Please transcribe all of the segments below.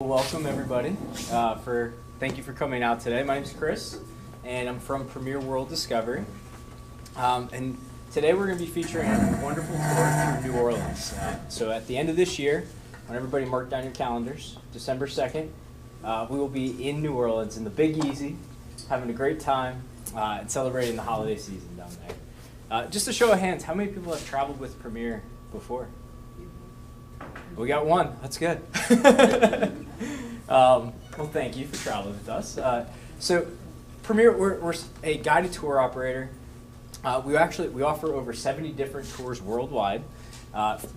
Welcome everybody. Thank you for coming out today. My name is Chris, and I'm from Premier World Discovery. And today we're going to be featuring a wonderful tour through New Orleans. So at the end of this year, when everybody mark down your calendars, December 2nd, we will be in New Orleans in the Big Easy, having a great time and celebrating the holiday season down there. Just a show of hands, how many people have traveled with Premier before? We got one. That's good. Well, thank you for traveling with us. So, Premier, we're a guided tour operator. We offer over 70 different tours worldwide,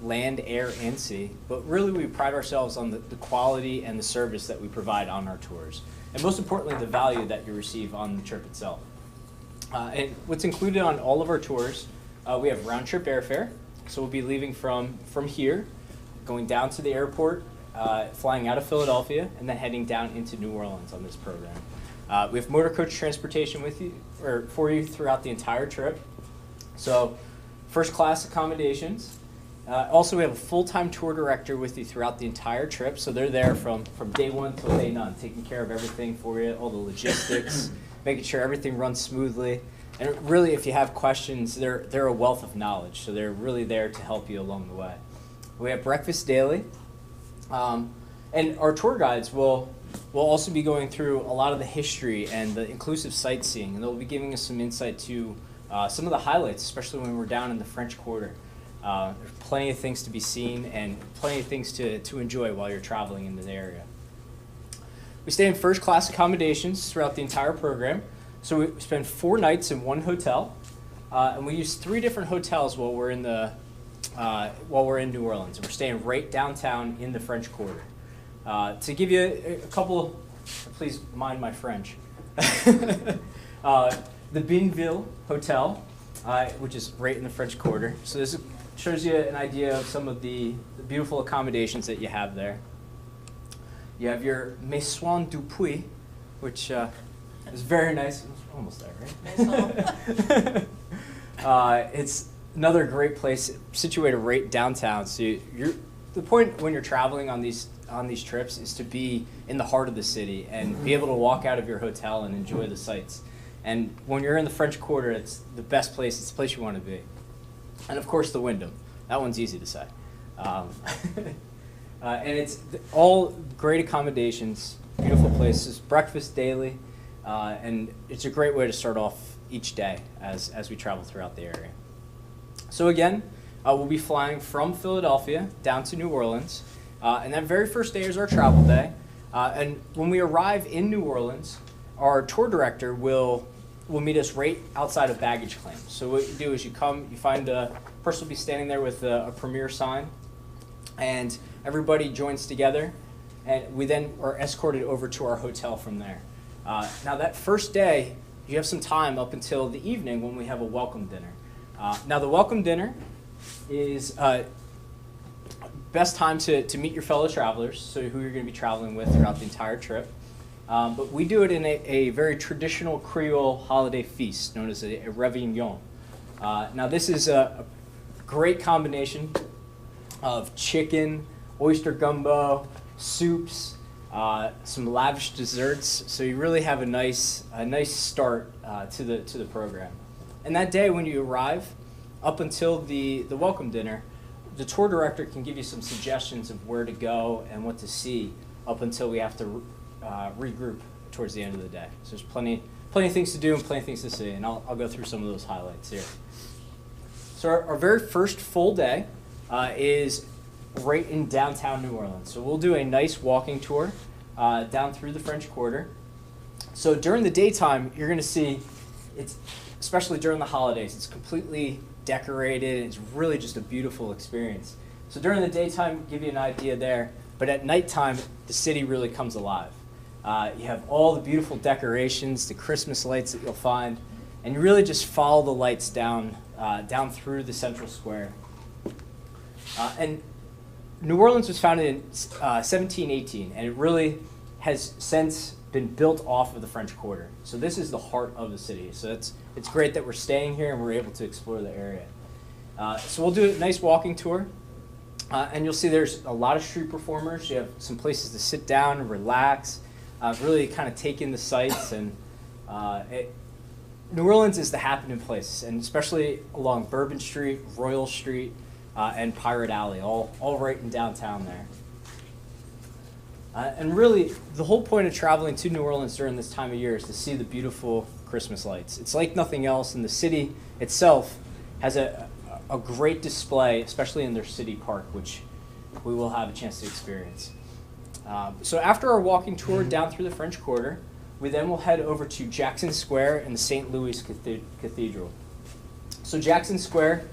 land, air, and sea. But really, we pride ourselves on the quality and the service that we provide on our tours, and most importantly, the value that you receive on the trip itself. And what's included on all of our tours, we have round-trip airfare. So we'll be leaving from here, going down to the airport, flying out of Philadelphia, and then heading down into New Orleans on this program. We have motor coach transportation for you throughout the entire trip. So first class accommodations. Also, we have a full-time tour director with you throughout the entire trip. So they're there from day one till day none, taking care of everything for you, all the logistics, making sure everything runs smoothly. And really, if you have questions, they're a wealth of knowledge. So they're really there to help you along the way. We have breakfast daily, and our tour guides will also be going through a lot of the history and the inclusive sightseeing, and they'll be giving us some insight to some of the highlights, especially when we're down in the French Quarter. There's plenty of things to be seen and plenty of things to enjoy while you're traveling in the area. We stay in first-class accommodations throughout the entire program. So we spend 4 nights in one hotel, and we use 3 different hotels while we're in New Orleans. And we're staying right downtown in the French Quarter. To give you a couple, please mind my French. The Binville Hotel, which is right in the French Quarter. So this shows you an idea of some of the beautiful accommodations that you have there. You have your Maison du Puy, which is very nice. Almost there, right? It's another great place, situated right downtown. So the point when you're traveling on these trips is to be in the heart of the city and be able to walk out of your hotel and enjoy the sights. And when you're in the French Quarter, it's the best place. It's the place you want to be. And of course, the Wyndham. That one's easy to say. And it's all great accommodations, beautiful places, breakfast daily, and it's a great way to start off each day as we travel throughout the area. So again, we'll be flying from Philadelphia down to New Orleans, and that very first day is our travel day. And when we arrive in New Orleans, our tour director will meet us right outside of baggage claim. So what you do is you find a person will be standing there with a Premier sign, and everybody joins together, and we then are escorted over to our hotel from there. Now that first day, you have some time up until the evening when we have a welcome dinner. Now the welcome dinner is best time to meet your fellow travelers, so who you're going to be traveling with throughout the entire trip. But we do it in a very traditional Creole holiday feast known as a réveillon. Now this is a great combination of chicken, oyster gumbo, soups, some lavish desserts. So you really have a nice start to the program. And that day when you arrive, up until the welcome dinner, the tour director can give you some suggestions of where to go and what to see up until we have to regroup towards the end of the day. So there's plenty of things to do and plenty of things to see, and I'll go through some of those highlights here. So our very first full day is right in downtown New Orleans. So we'll do a nice walking tour down through the French Quarter. So during the daytime, you're going to see, especially during the holidays, it's completely decorated. It's really just a beautiful experience. So during the daytime, give you an idea there. But at nighttime, the city really comes alive. You have all the beautiful decorations, the Christmas lights that you'll find, and you really just follow the lights down through the central square. And New Orleans was founded in 1718, and it really has since been built off of the French Quarter. So this is the heart of the city. So it's great that we're staying here and we're able to explore the area. So we'll do a nice walking tour. And you'll see there's a lot of street performers. You have some places to sit down and relax, really kind of take in the sights. And New Orleans is the happening place, and especially along Bourbon Street, Royal Street, and Pirate Alley, all right in downtown there. And really, the whole point of traveling to New Orleans during this time of year is to see the beautiful Christmas lights. It's like nothing else, and the city itself has a great display, especially in their city park, which we will have a chance to experience. So after our walking tour down through the French Quarter, we then will head over to Jackson Square and the St. Louis Cathedral. So Jackson Square,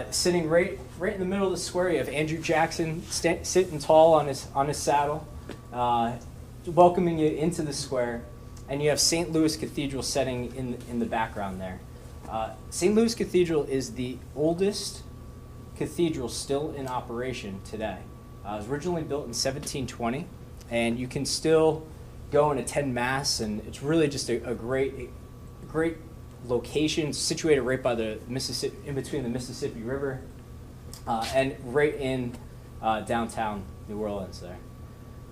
sitting right in the middle of the square, you have Andrew Jackson sitting tall on his saddle, welcoming you into the square, and you have St. Louis Cathedral setting in the background there. St. Louis Cathedral is the oldest cathedral still in operation today. It was originally built in 1720, and you can still go and attend Mass, and it's really just a great location, situated right by the Mississippi, in between the Mississippi River, and right in downtown New Orleans there.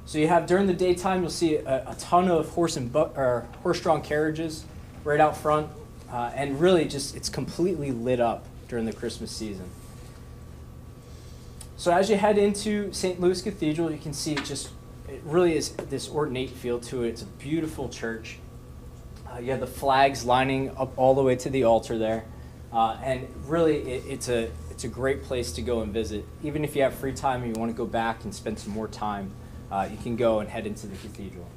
So you have, during the daytime, you'll see a ton of horse-drawn carriages right out front, and really just it's completely lit up during the Christmas season. So as you head into St. Louis Cathedral, you can see it really is this ornate feel to it. It's a beautiful church. You have the flags lining up all the way to the altar there, and really it's a great place to go and visit. Even if you have free time and you want to go back and spend some more time, you can go and head into the cathedral.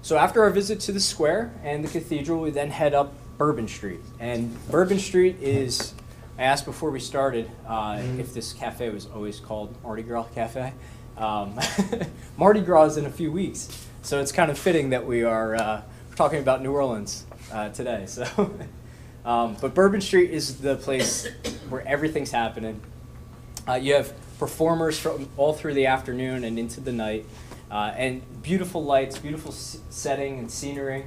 So after our visit to the square and the cathedral, we then head up Bourbon Street. And Bourbon Street is, I asked before we started if this cafe was always called Mardi Gras Cafe. Mardi Gras is in a few weeks, so it's kind of fitting that we're talking about New Orleans today. So, but Bourbon Street is the place where everything's happening. You have performers from all through the afternoon and into the night, and beautiful lights, beautiful setting and scenery.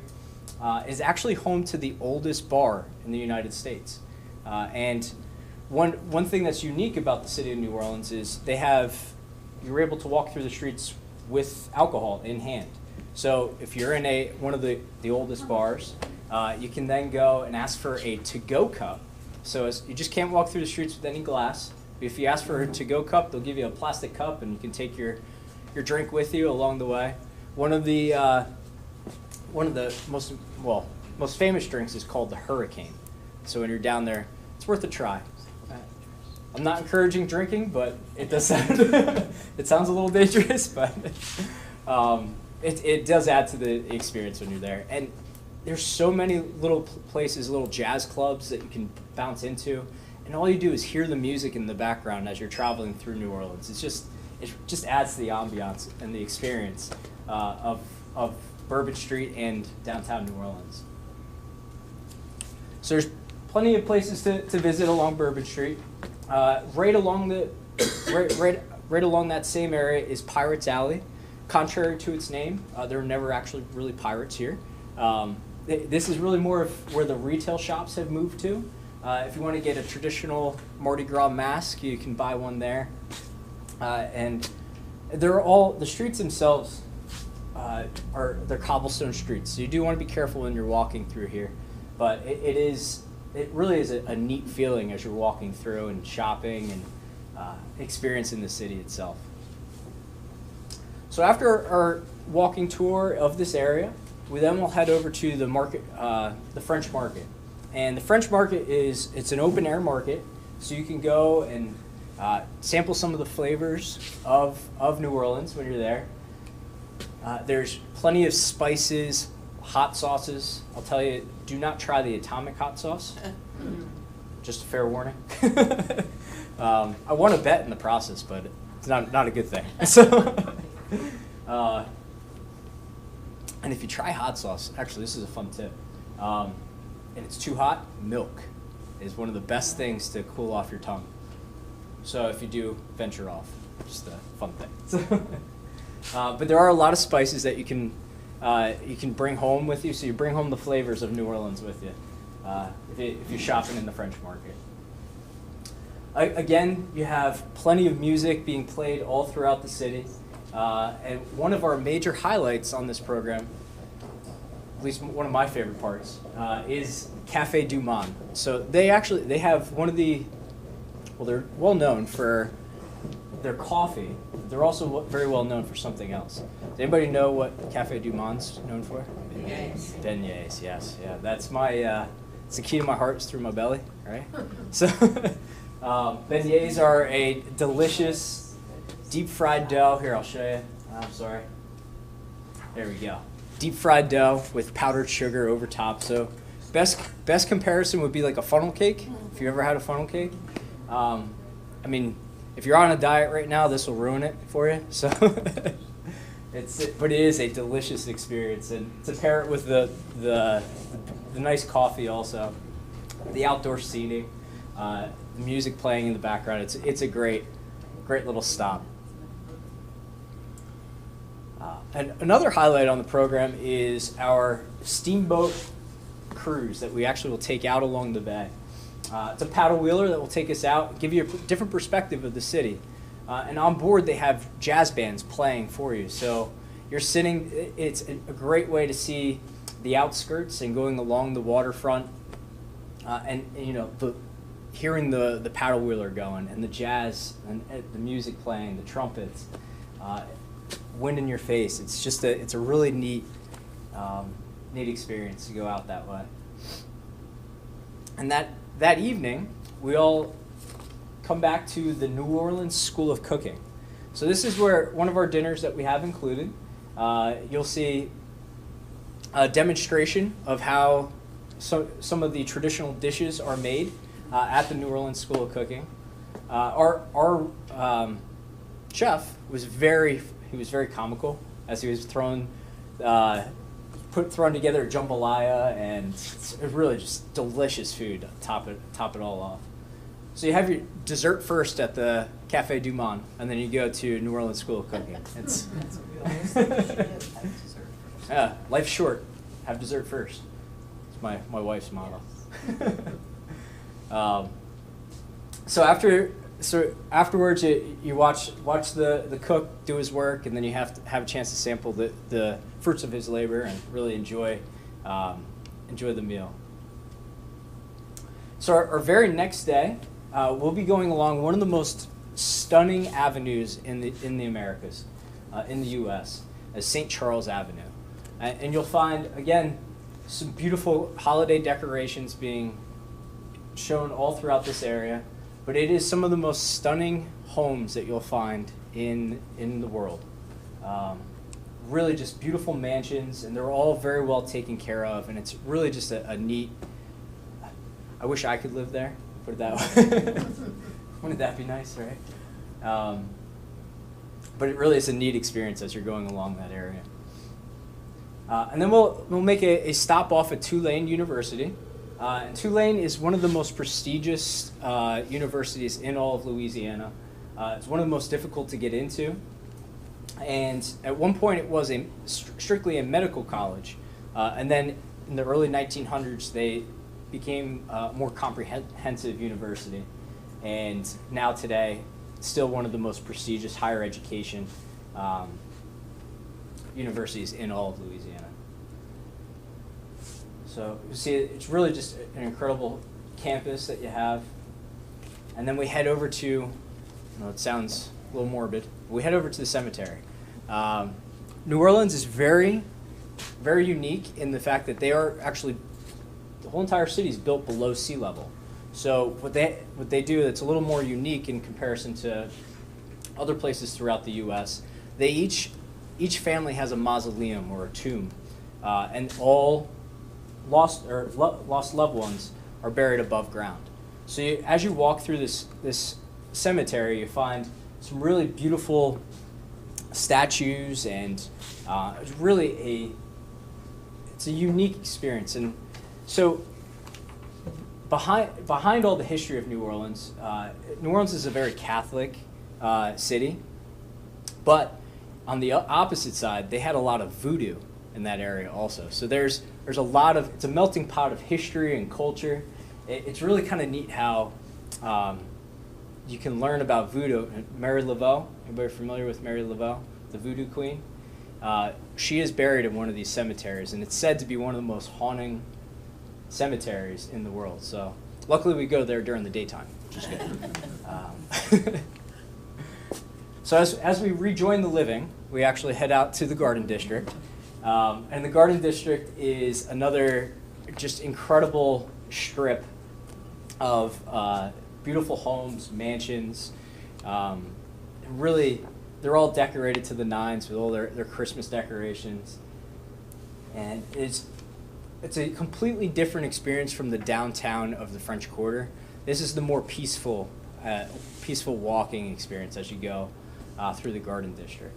Is actually home to the oldest bar in the United States. And one thing that's unique about the city of New Orleans is you're able to walk through the streets with alcohol in hand. So if you're in one of the oldest bars, you can then go and ask for a to-go cup. So you just can't walk through the streets with any glass. If you ask for a to-go cup, they'll give you a plastic cup, and you can take your drink with you along the way. One of the most famous drinks is called the Hurricane. So when you're down there, it's worth a try. I'm not encouraging drinking, but it does sound it sounds a little dangerous, but it does add to the experience when you're there. And there's so many little places, little jazz clubs that you can bounce into, and all you do is hear the music in the background as you're traveling through New Orleans. It just adds to the ambiance and the experience of Bourbon Street and downtown New Orleans. So there's plenty of places to visit along Bourbon Street. Right along that same area is Pirates Alley. Contrary to its name, there are never actually really pirates here. This is really more of where the retail shops have moved to. If you want to get a traditional Mardi Gras mask, you can buy one there. And the streets themselves they're cobblestone streets, so you do want to be careful when you're walking through here. But it really is a neat feeling as you're walking through and shopping and experiencing the city itself. So after our walking tour of this area, we then will head over to the market, the French Market. And the French Market it's an open air market, so you can go and sample some of the flavors of New Orleans when you're there. There's plenty of spices, hot sauces. I'll tell you, do not try the atomic hot sauce. Just a fair warning. I won a bet in the process, but it's not a good thing. So, and if you try hot sauce, actually, this is a fun tip. And it's too hot, milk is one of the best things to cool off your tongue. So if you do venture off, just a fun thing. But there are a lot of spices that you can bring home with you, so you bring home the flavors of New Orleans with you if you're shopping in the French Market. Again, you have plenty of music being played all throughout the city. And one of our major highlights on this program, at least one of my favorite parts, is Café du Monde. So they have one of the, well, they're well known for their coffee. They're also very well known for something else. Does anybody know what Café du Monde's known for? Beignets. Beignets, yes. Yeah, that's my, it's the key to my heart is through my belly, right? So beignets are a delicious deep fried dough. Here, I'll show you. I'm sorry. There we go. Deep fried dough with powdered sugar over top. So best comparison would be like a funnel cake, if you ever had a funnel cake. I mean, if you're on a diet right now, this will ruin it for you. So, but it is a delicious experience, and to pair it with the nice coffee, also, the outdoor seating, the music playing in the background. It's a great little stop. And another highlight on the program is our steamboat cruise that we actually will take out along the bay. It's a paddle wheeler that will take us out, give you a different perspective of the city. And on board, they have jazz bands playing for you. So you're sitting, it's a great way to see the outskirts and going along the waterfront. And you know, hearing the paddle wheeler going and the jazz and the music playing, the trumpets, wind in your face. It's just it's a really neat experience to go out that way. And that evening, we all come back to the New Orleans School of Cooking. So this is where one of our dinners that we have included. You'll see a demonstration of how some of the traditional dishes are made at the New Orleans School of Cooking. Our chef was very comical as he was throwing together a jambalaya, and it's really just delicious food to top it all off. So you have your dessert first at the Café du Monde, and then you go to New Orleans School of Cooking. It's yeah, life's short. Have dessert first. It's my wife's motto. So afterwards, you watch the cook do his work, and then you have to have a chance to sample the fruits of his labor and really enjoy the meal. So our very next day, we'll be going along one of the most stunning avenues in the Americas, in the U.S., as St. Charles Avenue, and you'll find again some beautiful holiday decorations being shown all throughout this area. But it is some of the most stunning homes that you'll find in the world. Really just beautiful mansions, and they're all very well taken care of, and it's really just a neat, I wish I could live there, put it that way. Wouldn't that be nice, right? But it really is a neat experience as you're going along that area. And then we'll make a stop off at Tulane University. And Tulane is one of the most prestigious universities in all of Louisiana. It's one of the most difficult to get into. And at one point it was strictly a medical college. And then in the early 1900s they became a more comprehensive university. And now today, still one of the most prestigious higher education universities in all of Louisiana. So you see, it's really just an incredible campus that you have. And then we head over to, it sounds a little morbid, but we head over to the cemetery. New Orleans is very, very unique in the fact that they are actually, the whole entire city is built below sea level. So what they do that's a little more unique in comparison to other places throughout the U.S., each family has a mausoleum or a tomb, and all lost loved ones are buried above ground. So as you walk through this cemetery, you find some really beautiful statues, and it's really it's a unique experience. And so behind all the history of New Orleans is a very Catholic city, but on the opposite side, they had a lot of voodoo in that area also. So there's a lot of, it's a melting pot of history and culture. It's really kind of neat how you can learn about voodoo. Mary Laveau, anybody familiar with Mary Laveau, the voodoo queen? She is buried in one of these cemeteries, and it's said to be one of the most haunting cemeteries in the world. So luckily we go there during the daytime, which is good. So as we rejoin the living, we actually head out to the Garden District. And the Garden District is another just incredible strip of beautiful homes, mansions. And really, they're all decorated to the nines with all their Christmas decorations. And it's a completely different experience from the downtown of the French Quarter. This is the more peaceful walking experience as you go through the Garden District.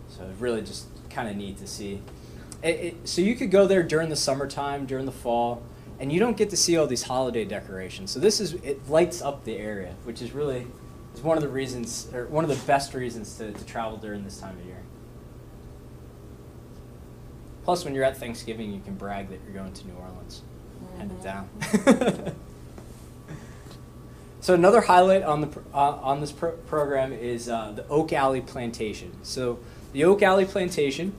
So it's really just kind of neat to see. So you could go there during the summertime, during the fall, and you don't get to see all these holiday decorations. So it lights up the area, which is really one of the reasons, or one of the best reasons to travel during this time of year. Plus, when you're at Thanksgiving, you can brag that you're going to New Orleans. Hand it down. So another highlight on this program is the Oak Alley Plantation. So the Oak Alley Plantation,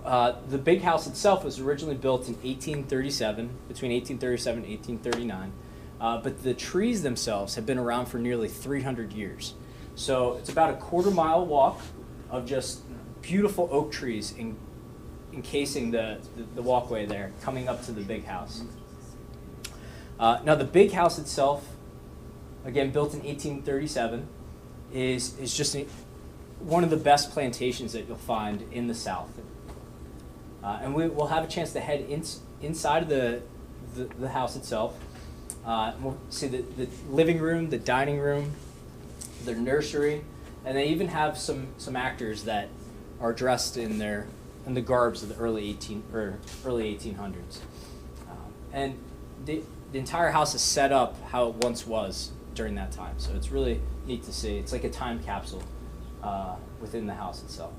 the big house itself was originally built in 1837, between 1837 and 1839. But the trees themselves have been around for nearly 300 years. So it's about a quarter-mile walk of just beautiful oak trees encasing the walkway there, coming up to the big house. Now the big house itself, again built in 1837, is just one of the best plantations that you'll find in the South. And we'll have a chance to head inside of the house itself. We'll see the living room, the dining room, the nursery, and they even have some actors that are dressed in the garbs of the early 1800s. And the entire house is set up how it once was during that time. So it's really neat to see. It's like a time capsule within the house itself.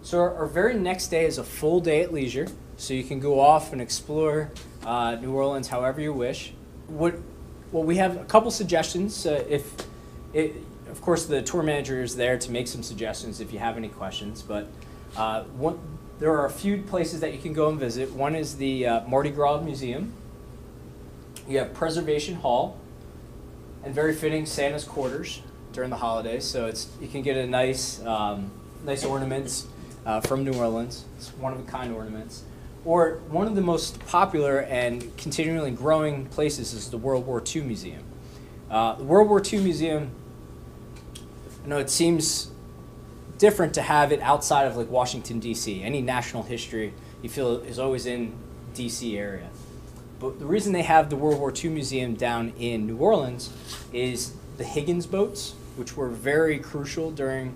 So our very next day is a full day at leisure. So you can go off and explore New Orleans however you wish. We have a couple suggestions. Of course, the tour manager is there to make some suggestions if you have any questions. But there are a few places that you can go and visit. One is the Mardi Gras Museum. You have Preservation Hall, and very fitting, Santa's quarters during the holidays. So you can get a nice ornaments from New Orleans. It's one-of-a-kind ornaments. Or one of the most popular and continually growing places is the World War II Museum. The World War II Museum, I know it seems different to have it outside of like Washington, D.C. Any national history you feel is always in D.C. area. But the reason they have the World War II Museum down in New Orleans is the Higgins boats, which were very crucial during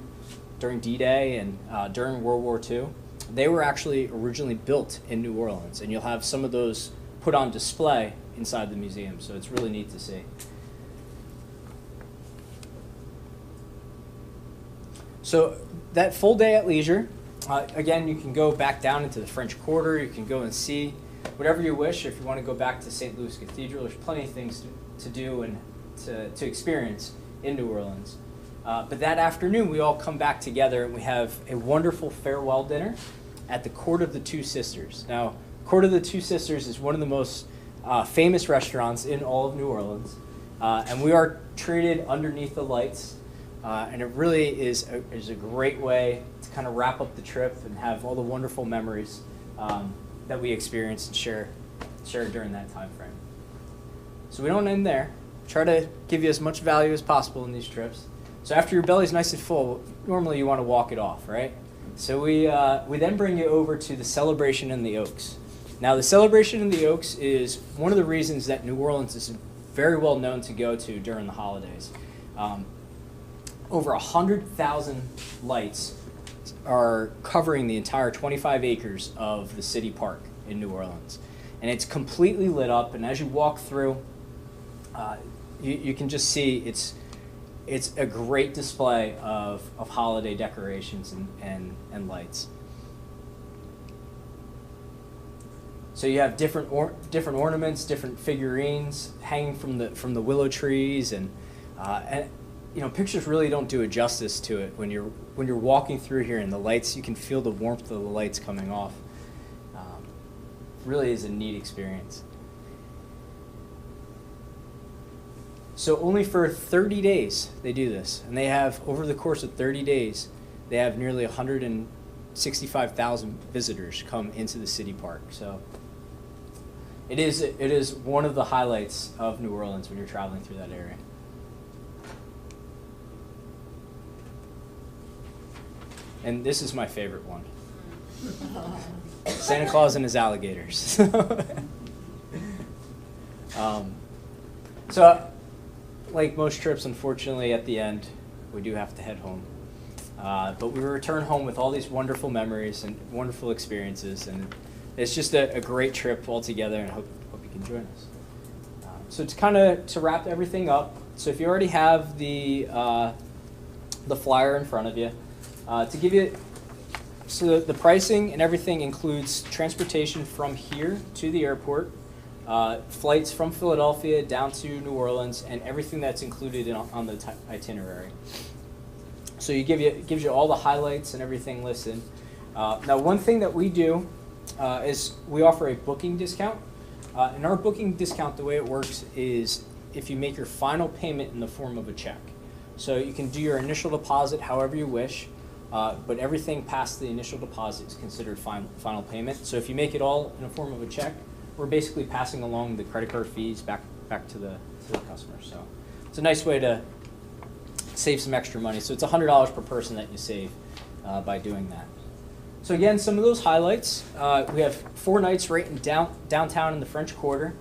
D-Day and during World War II. They were actually originally built in New Orleans, and you'll have some of those put on display inside the museum, so it's really neat to see. So that full day at leisure, again, you can go back down into the French Quarter. You can go and see whatever you wish. If you want to go back to St. Louis Cathedral, there's plenty of things to do and to experience in New Orleans. But that afternoon, we all come back together and we have a wonderful farewell dinner at the Court of the Two Sisters. Now, Court of the Two Sisters is one of the most famous restaurants in all of New Orleans. And we are treated underneath the lights. And it really is a great way to kind of wrap up the trip and have all the wonderful memories that we experienced and share during that time frame. So we don't end there. Try to give you as much value as possible in these trips. So after your belly's nice and full, normally you want to walk it off, right? So we then bring you over to the Celebration in the Oaks. Now the Celebration in the Oaks is one of the reasons that New Orleans is very well known to go to during the holidays. Over 100,000 lights are covering the entire 25 acres of the city park in New Orleans. And it's completely lit up, and as you walk through, you can just see it's a great display of holiday decorations and lights. So you have different ornaments, different figurines hanging from the willow trees, and pictures really don't do it justice to it when you're walking through here, and the lights, you can feel the warmth of the lights coming off. Really is a neat experience. So only for 30 days they do this, and they have, over the course of 30 days, they have nearly 165,000 visitors come into the city park. So it is one of the highlights of New Orleans when you're traveling through that area. And this is my favorite one. Santa Claus and his alligators. So, like most trips, unfortunately, at the end, we do have to head home. But we return home with all these wonderful memories and wonderful experiences, and it's just a great trip altogether, and I hope you can join us. So to wrap everything up, so if you already have the flyer in front of you, to give you, so the pricing and everything includes transportation from here to the airport, flights from Philadelphia down to New Orleans, and everything that's included on the itinerary. So gives you all the highlights and everything listed. Now, one thing that we do is we offer a booking discount. And our booking discount, the way it works is if you make your final payment in the form of a check. So you can do your initial deposit however you wish, but everything past the initial deposit is considered final payment. So if you make it all in the form of a check, we're basically passing along the credit card fees back to the customer. So it's a nice way to save some extra money. So it's $100 per person that you save by doing that. So again, some of those highlights. We have 4 nights right in downtown in the French Quarter.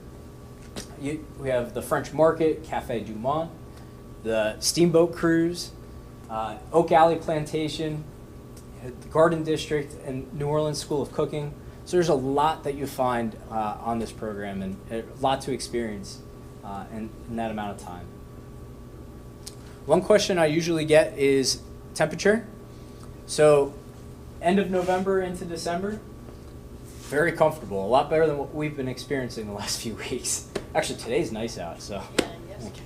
We have the French Market, Café du Monde, the Steamboat Cruise, Oak Alley Plantation, the Garden District, and New Orleans School of Cooking. So there's a lot that you find on this program, and a lot to experience in that amount of time. One question I usually get is temperature. So end of November into December, very comfortable, a lot better than what we've been experiencing the last few weeks. Actually, today's nice out, so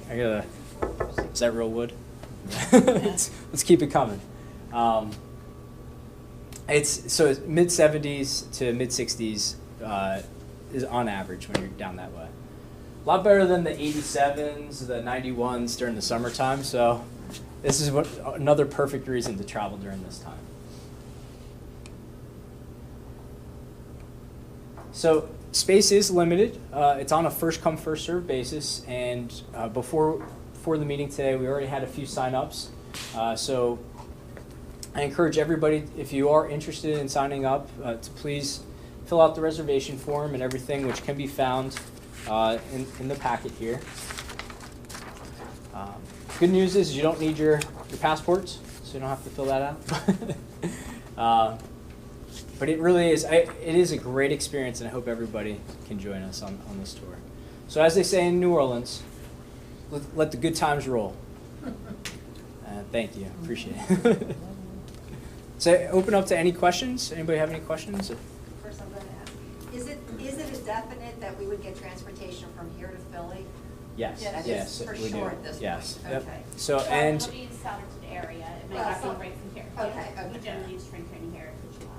I gotta, is that real wood? Let's keep it coming. It's mid 70s to mid 60s is on average when you're down that way. A lot better than the 87s, the 91s during the summertime. So this is another perfect reason to travel during this time. So space is limited. It's on a first come, first served basis. And before the meeting today, we already had a few sign-ups. So I encourage everybody, if you are interested in signing up, to please fill out the reservation form and everything, which can be found in the packet here. Good news is you don't need your passports, so you don't have to fill that out. But it really is, it is a great experience, and I hope everybody can join us on this tour. So as they say in New Orleans, let the good times roll. Thank you, appreciate it. So open up to any questions. Anybody have any questions? First I'm going to ask, is it a definite that we would get transportation from here to Philly? Yes, That yes, is for we sure do. at this Yes. point? Yep. Okay. So Well, and it'll be in Souderton area. It may Well, not be so- right from here. Okay, Yeah. We okay. generally use spring training here at July.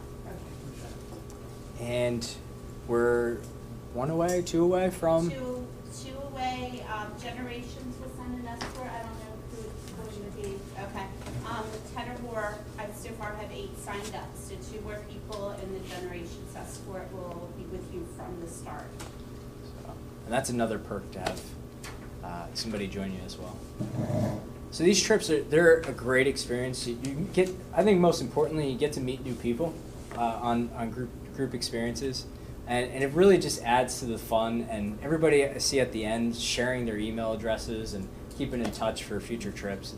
and we're 1 away, 2 away from. Two away. Generations will send an escort. I don't know who it's going to be. Okay. The 10 or more, I so far have 8 signed up. So 2 more people, and the Generations escort will be with you from the start. And that's another perk to have somebody join you as well. So these trips they're a great experience. You get, I think most importantly, you get to meet new people on group experiences, and it really just adds to the fun. And everybody I see at the end sharing their email addresses and keeping in touch for future trips.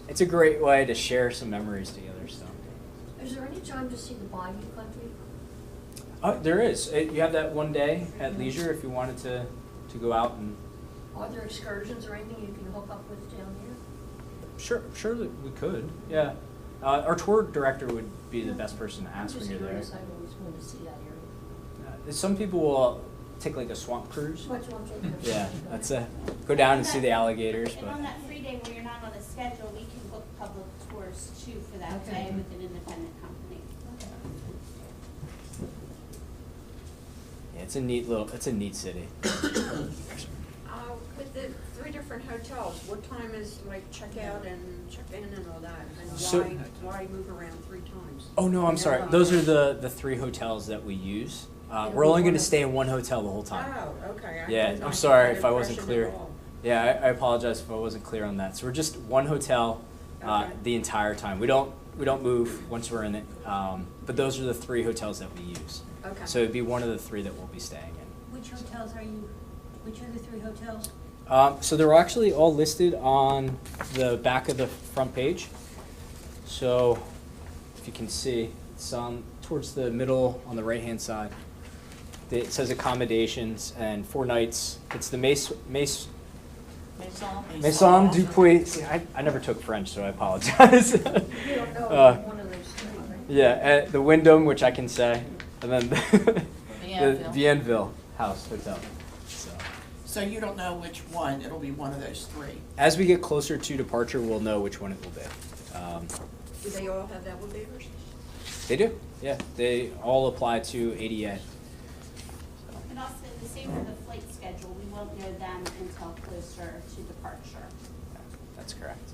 It's a great way to share some memories together. So. Is there any time to see the Bayou country? There is. You have that one day at leisure if you wanted to go out and. Are there excursions or anything you can hook up with down here? Sure that we could. Yeah, our tour director would be the best person to ask when you're there. I always wanted to see that area. some people will take like a swamp cruise. Which one's in there? Yeah, that's go down and see the alligators. And But on that free day where you're not on a schedule, we can book public tours too for that Okay. day with an independent company. yeah, it's a neat city. With the 3 different hotels, what time is like check out and check in and all that? And So- why move around 3 times? Oh no, I'm sorry. Those are the 3 hotels that we use. We're only going to stay in one hotel the whole time. Oh, okay. Yeah, did I'm not sorry get if that I wasn't impression clear. at all. Yeah, I apologize if I wasn't clear on that. So we're just one hotel Okay. the entire time. We don't move once we're in it. But those are the 3 hotels that we use. Okay. So it'd be one of the 3 that we'll be staying in. Which hotels are you, which are the 3 hotels? So they're actually all listed on the back of the front page. So if you can see, it's towards the middle on the right-hand side. It says accommodations and 4 nights. It's the Maison du Puy. See, I never took French, so I apologize. You don't know one of those 3, right? Yeah, the Wyndham, which I can say, and then the Bienville House Hotel. So you don't know which one, it'll be one of those 3. As we get closer to departure, we'll know which one it will be. Do they all have elevators? They do, yeah. They all apply to ADA. And also the same for the flight schedule, we won't know them until closer to departure. That's correct.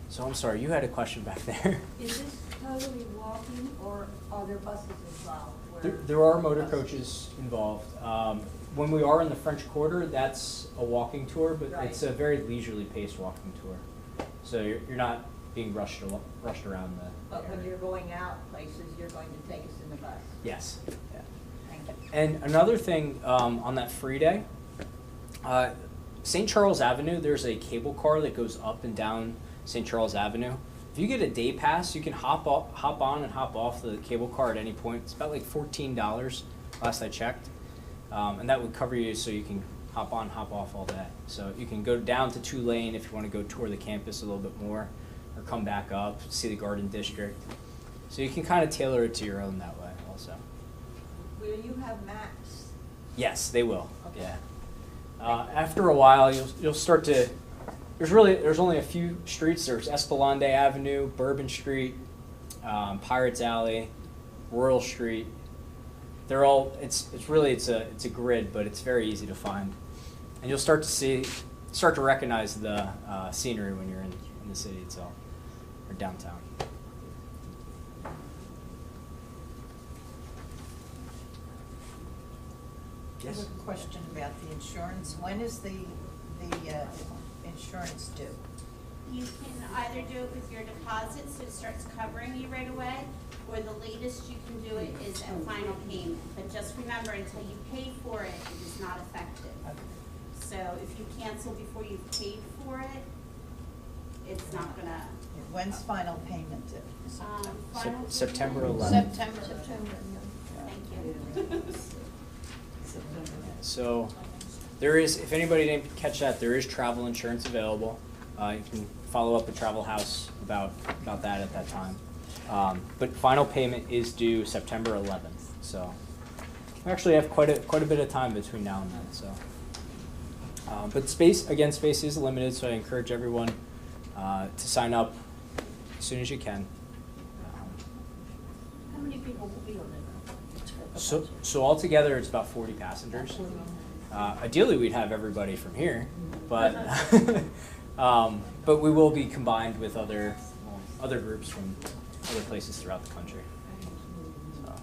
So I'm sorry, you had a question back there. Is this totally walking or are there buses involved? There are motor coaches involved. When we are in the French Quarter, that's a walking tour, but Right. it's a very leisurely paced walking tour. So you're not being rushed around the But when area. you're going out places, you're going to take us in the bus. Yes. Yeah. Thank you. And another thing on that free day, St. Charles Avenue, there's a cable car that goes up and down St. Charles Avenue. If you get a day pass, you can hop on and hop off the cable car at any point. It's about like $14 last I checked. And that would cover you so you can hop on, hop off all day. So you can go down to Tulane if you want to go tour the campus a little bit more, or come back up, see the Garden District. So you can kind of tailor it to your own that way also. Will you have maps? Yes, they will. Okay. Yeah. After a while, you'll start to. There's only a few streets. There's Esplanade Avenue, Bourbon Street, Pirates Alley, Royal Street. They're all. It's a grid, but it's very easy to find, and you'll start to recognize the scenery when you're in the city itself or downtown. I have a question about the insurance. When is the insurance due? You can either do it with your deposit, so it starts covering you right away, or the latest you can do it is at final payment. But just remember, until you pay for it, it is not effective. So if you cancel before you've paid for it, it's not gonna, When's final payment due? final September payment- 11th. September, Thank you. So there is, if anybody didn't catch that, there is travel insurance available. You can follow up with Travel House about that at that time. But final payment is due September 11th. So we actually have quite a bit of time between now and then. So, but space is limited, so I encourage everyone to sign up as soon as you can. How many people will be on it? So altogether, it's about 40 passengers. Ideally, we'd have everybody from here, but but we will be combined with other groups from other places throughout the country. So.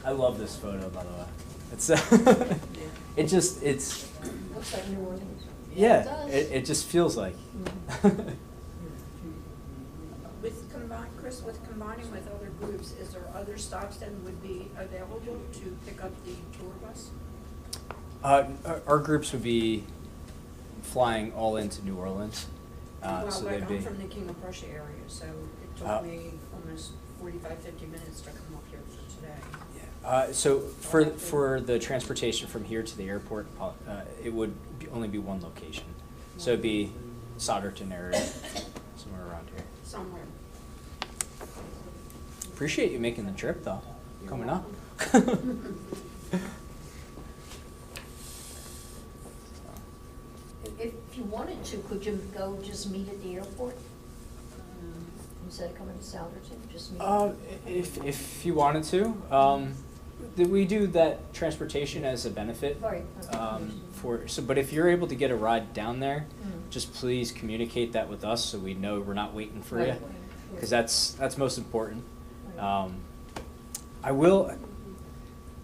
I love this photo, by the way. It's it's Looks like New Orleans. yeah. It just feels like. With combining with other groups, is there other stops that would be available to pick up the tour bus? Our groups would be flying all into New Orleans. Well, So like they'd be. I'm from the King of Prussia area, so it Oh. took me almost 45, 50 minutes to come up here for today. So for the transportation from here to the airport, it would only be one location. So it'd be Solderton area, somewhere around here. Appreciate you making the trip, though. Coming up. If you wanted to, could you go just meet at the airport? Instead of coming to Souderton, just meet? If you wanted to, we do that transportation as a benefit. Right. But if you're able to get a ride down there, Mm. just please communicate that with us so we know we're not waiting for Right, you, right, because sure. that's most important. Right. I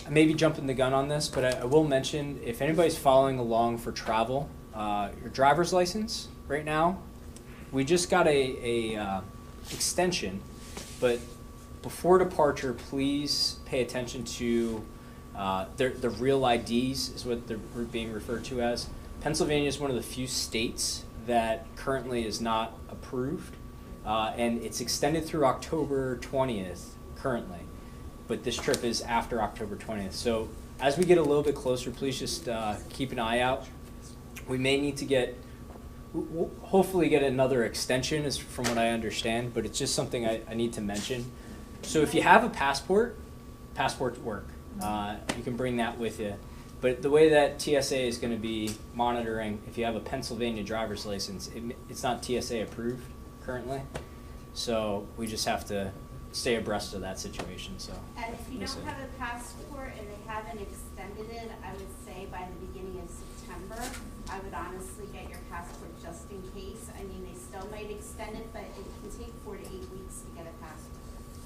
may be jumping the gun on this, but I will mention, if anybody's following along for travel, your driver's license right now, we just got a extension, but before departure, please pay attention to the real IDs is what they're being referred to as. Pennsylvania is one of the few states that currently is not approved, and it's extended through October 20th currently, but this trip is after October 20th. So as we get a little bit closer, please just keep an eye out. We may need to we'll hopefully get another extension, is from what I understand, but it's just something I need to mention. So if you have a passports work. You can bring that with you. But the way that TSA is going to be monitoring, if you have a Pennsylvania driver's license, it's not TSA approved currently. So we just have to stay abreast of that situation. So. And if you don't have a passport and they haven't extended it, I would say by the beginning of September, I would honestly get your passport just in case. I mean, they still might extend it, but it can take 4 to 8 weeks to get a passport.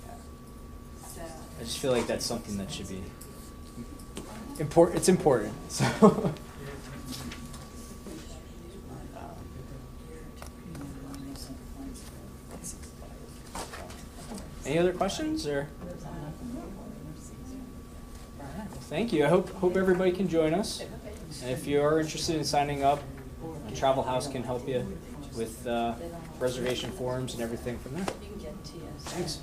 Yeah. So. I just feel like that's something that should be important. It's important. So. Any other questions or? Thank you. I hope everybody can join us. And if you are interested in signing up, Travel House can help you with reservation forms and everything from there. Thanks.